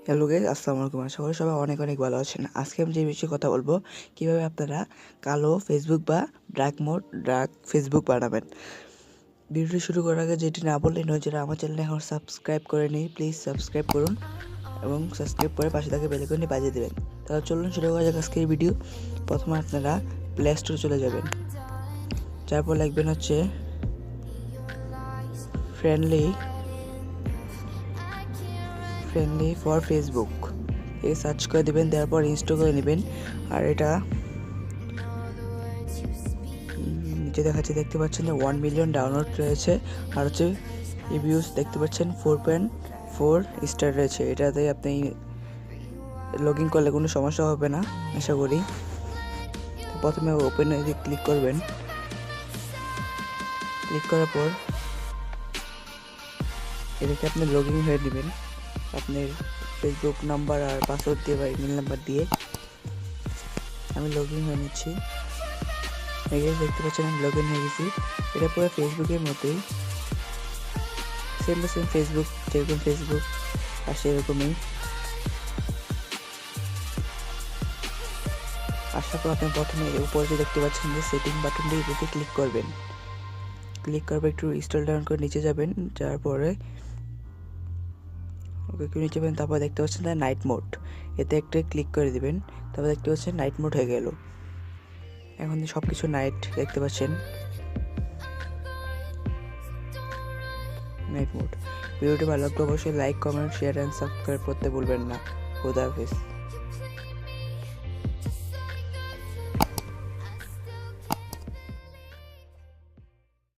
Hello guys, আসসালামু আলাইকুম। আশা করি সবাই অনেক অনেক ভালো আছেন। আজকে আমি যে বিষয়ে কথা বলবো, কিভাবে আপনারা কালো ফেসবুক বা ডার্ক ফেসবুক বানাবেন। ভিডিওটি শুরু করার আগে যেটি না বললেই নয়, যারা আমার চ্যানেলে এখন সাবস্ক্রাইব করেনি প্লিজ সাবস্ক্রাইব করুন এবং সাবস্ক্রাইব করে পাশে থাকা বেল আইকনটি বাজিয়ে দেবেন। তাহলে চলুন শুরু করা যাক আজকের ভিডিও। প্রথমে আপনারা প্লে স্টোরে চলে যাবেন, তারপর লিখবেন হচ্ছে ফ্রেন্ডলি ফর ফেসবুক, এই সার্চ করে দেবেন, তারপর ইনস্টল করে নেবেন। আর এটা নিচে দেখাচ্ছে, দেখতে পাচ্ছেন যে 1 মিলিয়ন ডাউনলোড রয়েছে, আর হচ্ছে রিভিউজ দেখতে পাচ্ছেন 4.4 স্টার রয়েছে। এটাতে আপনি লগ ইন করলে কোনো সমস্যা হবে না আশা করি। প্রথমে ওপেনে ক্লিক করবেন, ক্লিক করার পর এটাকে আপনি লগ ইন হয়ে নেবেন আপনার ফেসবুক নাম্বার আর পাসওয়ার্ড দিয়ে বা ইমেল নাম্বার দিয়ে। আমি লগ ইন হয়ে নিচ্ছি। দেখতে পাচ্ছেন আমি লগ ইন হয়ে গেছি। এটা পুরো ফেসবুকের মতোই, সেম টু সেম ফেসবুক, যেরকম ফেসবুক আর সেরকমই। আসার পর আপনি প্রথমে উপরে যে দেখতে পাচ্ছেন যে সেটিং বাটনটি, এটাতে ক্লিক করবেন। ক্লিক করবে, একটু স্ক্রল ডাউন করে নিচে যাবেন, যাওয়ার পরে একটু নিচে যাবেন, তারপর দেখতে পাচ্ছেন নাইট মোড, এতে একটা ক্লিক করে দিবেন। তারপর দেখতে পাচ্ছেন নাইট মোড হয়ে গেল। এখন সব কিছু নাইট দেখতে পাচ্ছেন, নাইট মোড। ভিডিওটি ভালো লাগলে অবশ্যই like, comment, share and subscribe করতে ভুলবেন না। খুদা হাফেজ।